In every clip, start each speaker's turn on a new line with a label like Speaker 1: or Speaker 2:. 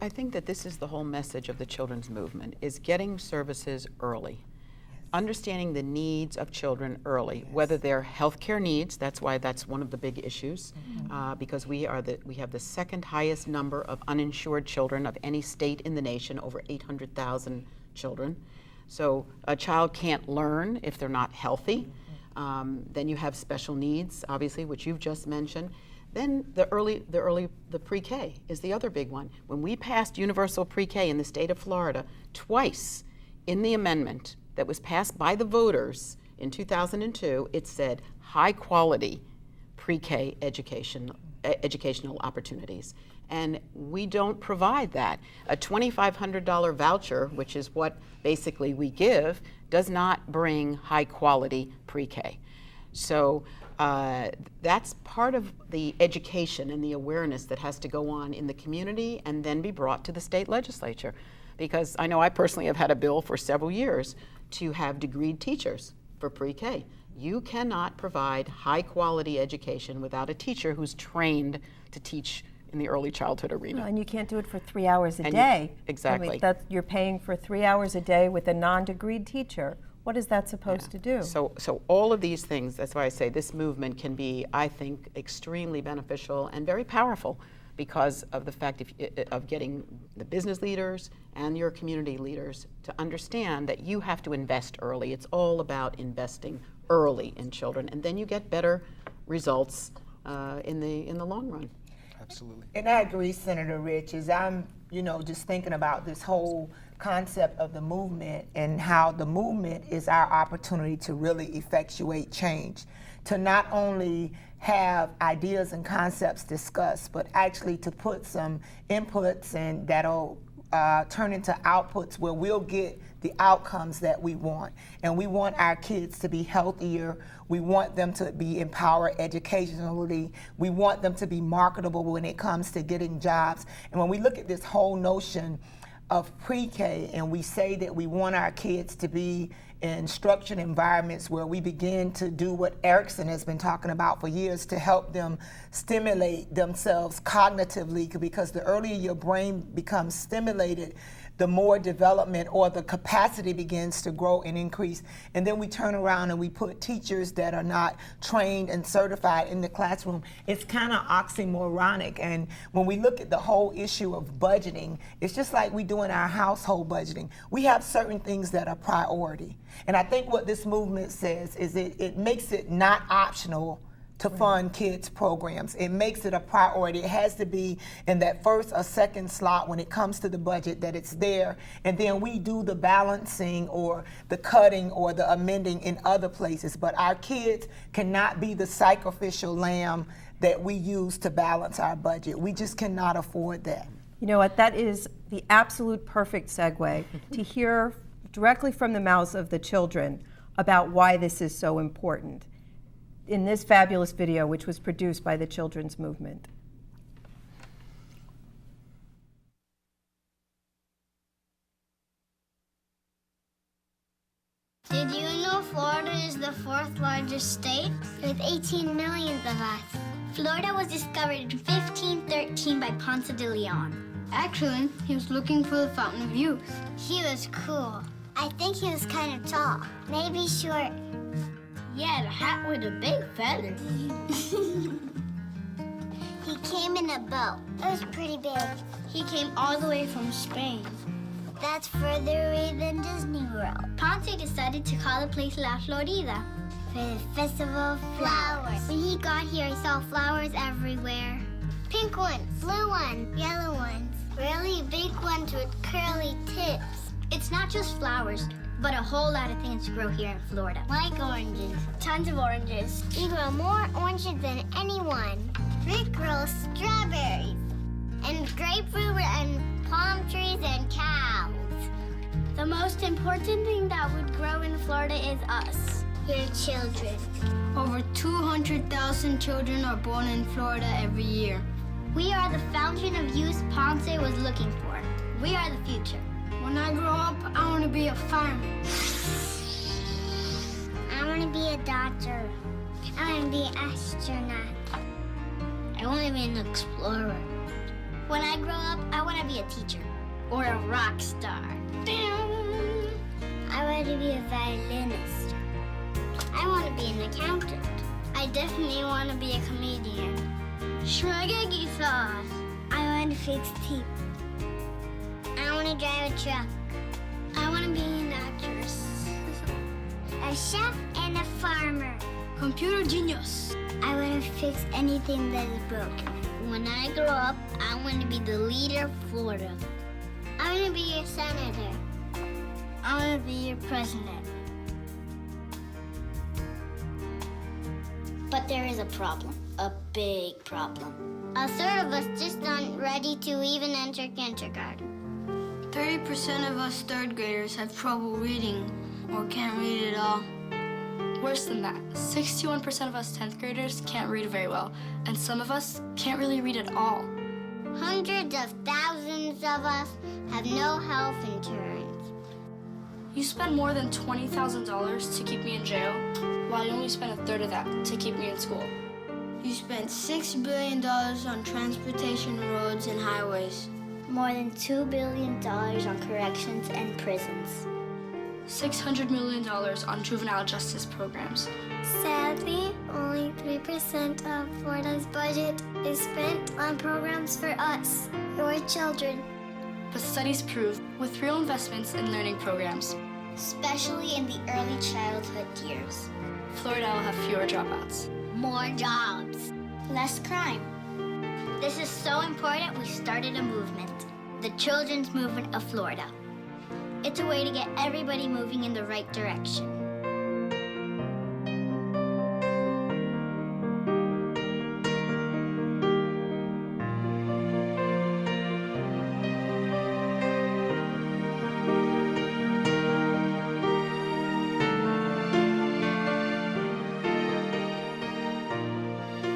Speaker 1: I think that this is the whole message of the children's movement, is getting services early. Understanding the needs of children early, whether they're healthcare needs. That's why that's one of the big issues, because we have the second highest number of uninsured children of any state in the nation, over 800,000 children. So a child can't learn if they're not healthy. Then you have special needs, obviously, which you've just mentioned. Then the pre-K is the other big one. When we passed universal pre-K in the state of Florida, twice in the amendment that was passed by the voters in 2002, it said high quality pre-K educational opportunities. And we don't provide that. A $2,500 voucher, which is what basically we give, does not bring high quality pre-K. So that's part of the education and the awareness that has to go on in the community and then be brought to the state legislature. Because I know I personally have had a bill for several years to have degreed teachers for pre-K. You cannot provide high quality education without a teacher who's trained to teach in the early childhood arena.
Speaker 2: And you can't do it for 3 hours a day.
Speaker 1: Exactly.
Speaker 2: I mean, you're paying for 3 hours a day with a non-degreed teacher. What is that supposed to do?
Speaker 1: So all of these things, that's why I say this movement can be, I think, extremely beneficial and very powerful, because of the fact of getting the business leaders and your community leaders to understand that you have to invest early. It's all about investing early in children, and then you get better results in the long run.
Speaker 3: Absolutely.
Speaker 4: And I agree, Senator Rich, as I'm, just thinking about this whole concept of the movement and how the movement is our opportunity to really effectuate change, to not only have ideas and concepts discussed, but actually to put some inputs and that'll turn into outputs where we'll get the outcomes that we want. And we want our kids to be healthier. We want them to be empowered educationally. We want them to be marketable when it comes to getting jobs. And when we look at this whole notion of pre-K and we say that we want our kids to be in structured environments where we begin to do what Erickson has been talking about for years, to help them stimulate themselves cognitively, because the earlier your brain becomes stimulated, the more development or the capacity begins to grow and increase. And then we turn around and we put teachers that are not trained and certified in the classroom. It's kind of oxymoronic. And when we look at the whole issue of budgeting, it's just like we do in our household budgeting. We have certain things that are priority. And I think what this movement says is it makes it not optional to fund kids programs. It makes it a priority. It has to be in that first or second slot when it comes to the budget, that it's there. And then we do the balancing or the cutting or the amending in other places. But our kids cannot be the sacrificial lamb that we use to balance our budget. We just cannot afford that.
Speaker 2: You know what, that is the absolute perfect segue to hear directly from the mouths of the children about why this is so important in this fabulous video, which was produced by the Children's Movement.
Speaker 5: Did you know Florida is the fourth largest state with 18 million of us? Florida was discovered in 1513 by Ponce de Leon.
Speaker 6: Actually, he was looking for the Fountain of Youth.
Speaker 5: He was cool. I think he was kind of tall, maybe short.
Speaker 6: He had a hat with a big feather.
Speaker 5: He came in a boat. It was pretty big.
Speaker 6: He came all the way from Spain.
Speaker 5: That's further away than Disney World.
Speaker 6: Ponce decided to call the place La Florida
Speaker 5: for the Festival of Flowers. When he got here, he saw flowers everywhere. Pink ones, blue ones, yellow ones, really big ones with curly tips.
Speaker 6: It's not just flowers, but a whole lot of things grow here in Florida.
Speaker 5: Like oranges.
Speaker 6: Tons of oranges.
Speaker 5: We grow more oranges than anyone. We grow strawberries and grapefruit and palm trees and cows.
Speaker 6: The most important thing that would grow in Florida is us.
Speaker 5: Your children.
Speaker 6: Over 200,000 children are born in Florida every year.
Speaker 5: We are the fountain of youth Ponce was looking for.
Speaker 6: We are the future. When I grow up, I want to be a fireman.
Speaker 5: I want to be a doctor. I want to be an astronaut.
Speaker 6: I want to be an explorer.
Speaker 5: When I grow up, I want to be a teacher or a rock star. I want to be a violinist. I want to be an accountant. I definitely want to be a comedian. Spaghetti sauce. I want to fix teeth. I want to drive a truck. I want to be an actress. A chef and a farmer.
Speaker 6: Computer genius.
Speaker 5: I want to fix anything that is broken. When I grow up, I want to be the leader of Florida. I want to be your senator. I want to be your president. But there is a problem, a big problem. A third of us just aren't ready to even enter kindergarten.
Speaker 6: 30% of us third graders have trouble reading or can't read at all. Worse than that, 61% of us 10th graders can't read very well, and some of us can't really read at all.
Speaker 5: Hundreds of thousands of us have no health insurance.
Speaker 6: You spend more than $20,000 to keep me in jail, while you only spend a third of that to keep me in school. You spent $6 billion on transportation, roads, and highways.
Speaker 5: More than $2 billion on corrections and prisons.
Speaker 6: $600 million on juvenile justice programs.
Speaker 5: Sadly, only 3% of Florida's budget is spent on programs for us, your children.
Speaker 6: But studies prove, with real investments in learning programs,
Speaker 5: Especially in the early childhood years.
Speaker 6: Florida will have fewer dropouts.
Speaker 5: More jobs. Less crime. This is so important we started a movement. The Children's Movement of Florida. It's a way to get everybody moving in the right direction.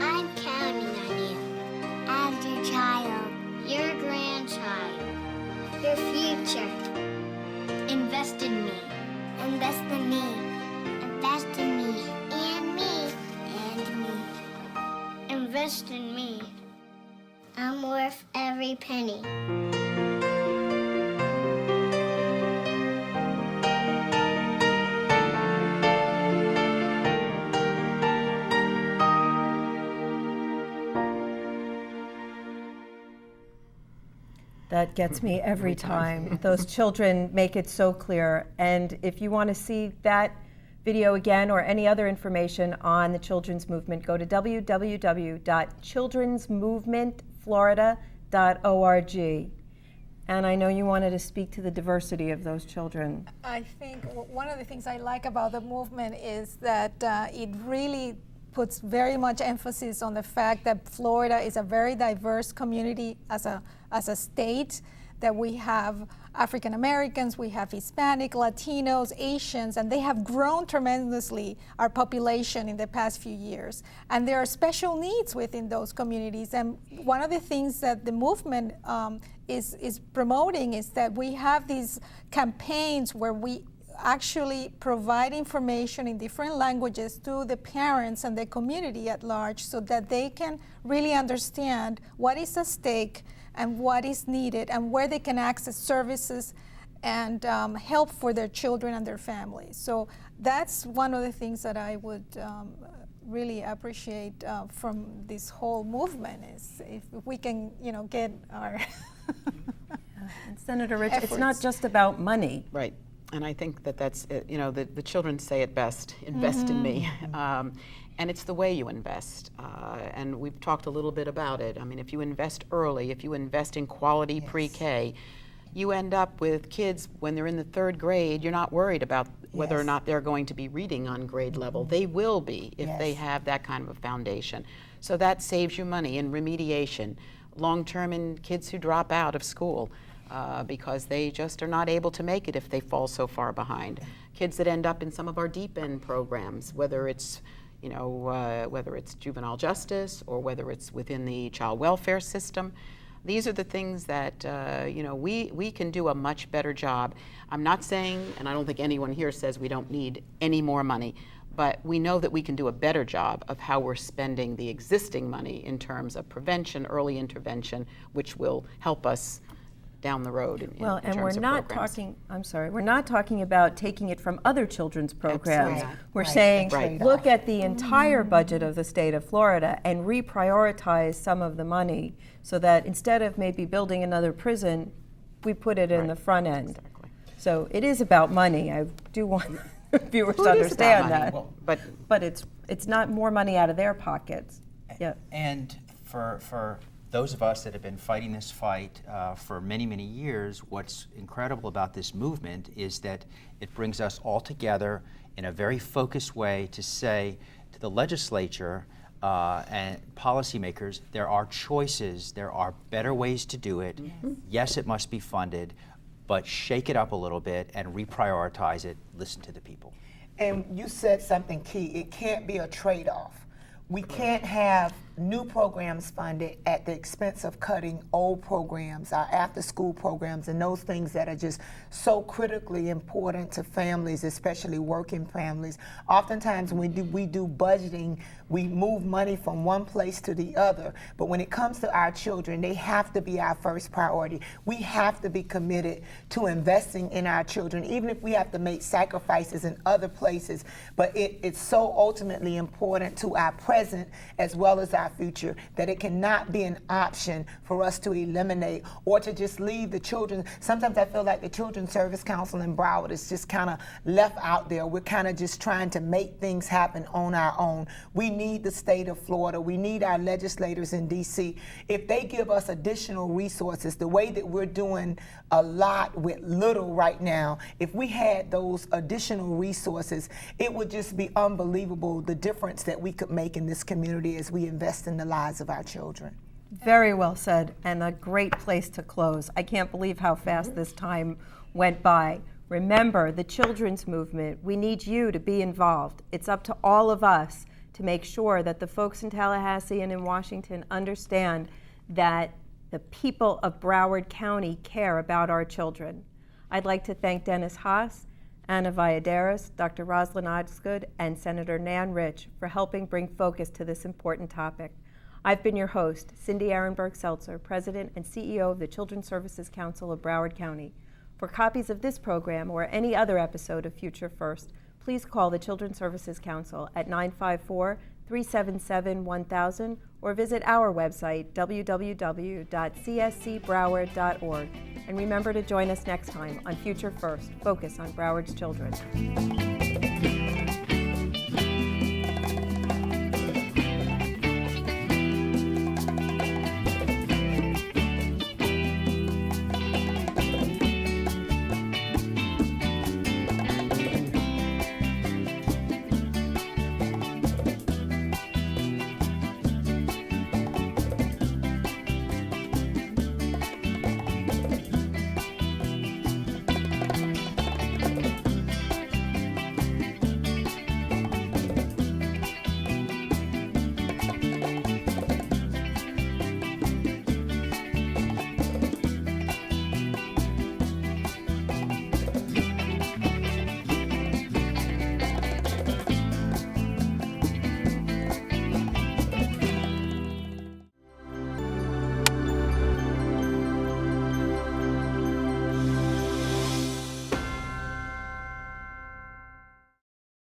Speaker 5: I'm counting on you as your child, your grandchild, your future. Invest in me. Invest in me. Invest in me. And me. And me. Invest in me. I'm worth every penny.
Speaker 2: That gets me every time. Those children make it so clear. And if you want to see that video again or any other information on the children's movement, go to www.childrensmovementflorida.org. And I know you wanted to speak to the diversity of those children.
Speaker 3: I think one of the things I like about the movement is that it really puts very much emphasis on the fact that Florida is a very diverse community as a state, that we have African Americans, we have Hispanic, Latinos, Asians, and they have grown tremendously, our population, in the past few years. And there are special needs within those communities. And one of the things that the movement is promoting is that we have these campaigns where we actually provide information in different languages to the parents and the community at large so that they can really understand what is at stake and what is needed and where they can access services and help for their children and their families. So that's one of the things that I would really appreciate from this whole movement, is if we can, get our
Speaker 2: And Senator Rich, it's not
Speaker 3: efforts.
Speaker 2: just about money.
Speaker 1: Right. And I think that that's, the children say it best, invest in me. And it's the way you invest. And we've talked a little bit about it. I mean, if you invest early, if you invest in quality pre-K, you end up with kids, when they're in the third grade, you're not worried about whether or not they're going to be reading on grade level. They will be if they have that kind of a foundation. So that saves you money in remediation, long-term in kids who drop out of school. Because they just are not able to make it if they fall so far behind. Kids that end up in some of our deep end programs, whether it's juvenile justice or whether it's within the child welfare system, these are the things that we can do a much better job. I'm not saying, and I don't think anyone here says we don't need any more money, but we know that we can do a better job of how we're spending the existing money in terms of prevention, early intervention, which will help us down the road in
Speaker 2: Well,
Speaker 1: in
Speaker 2: and
Speaker 1: terms
Speaker 2: we're
Speaker 1: of
Speaker 2: not
Speaker 1: programs.
Speaker 2: talking, I'm sorry, we're not talking about taking it from other children's programs.
Speaker 1: Absolutely.
Speaker 2: We're
Speaker 4: Right,
Speaker 2: saying,
Speaker 1: right.
Speaker 2: look at the entire budget of the state of Florida and reprioritize some of the money so that instead of maybe building another prison, we put it in the front end.
Speaker 1: Exactly.
Speaker 2: So it is about money. I do want viewers
Speaker 1: Well,
Speaker 2: to
Speaker 1: it is about
Speaker 2: understand
Speaker 1: money,
Speaker 2: that.
Speaker 7: Well,
Speaker 1: But
Speaker 2: It's not more money out of their pockets. Yeah.
Speaker 7: And for those of us that have been fighting this fight for many, many years, what's incredible about this movement is that it brings us all together in a very focused way to say to the legislature and policymakers, there are choices, there are better ways to do it. Yes, it must be funded, but shake it up a little bit and reprioritize it, listen to the people.
Speaker 4: And you said something key. It can't be a trade-off. We can't have new programs funded at the expense of cutting old programs, our after-school programs, and those things that are just so critically important to families, especially working families. Oftentimes when we do budgeting, we move money from one place to the other. But when it comes to our children, they have to be our first priority. We have to be committed to investing in our children, even if we have to make sacrifices in other places. But it's so ultimately important to our present as well as our future that it cannot be an option for us to eliminate or to just leave the children. Sometimes I feel like the Children's Service Council in Broward is just kind of left out there. We're kind of just trying to make things happen on our own. We need the state of Florida. We need our legislators in D.C. If they give us additional resources, the way that we're doing a lot with little right now, if we had those additional resources, it would just be unbelievable the difference that we could make in this community as we invest in the lives of our children.
Speaker 2: Very well said, and a great place to close. I can't believe how fast this time went by. Remember, the children's movement, we need you to be involved. It's up to all of us to make sure that the folks in Tallahassee and in Washington understand that the people of Broward County care about our children. I'd like to thank Dennis Haas, Anna Valladares, Dr. Roslyn Osgood, and Senator Nan Rich for helping bring focus to this important topic. I've been your host, Cindy Ehrenberg-Seltzer, President and CEO of the Children's Services Council of Broward County. For copies of this program or any other episode of Future First, please call the Children's Services Council at 954-377-1000 or visit our website, www.cscbroward.org. And remember to join us next time on Future First, Focus on Broward's Children.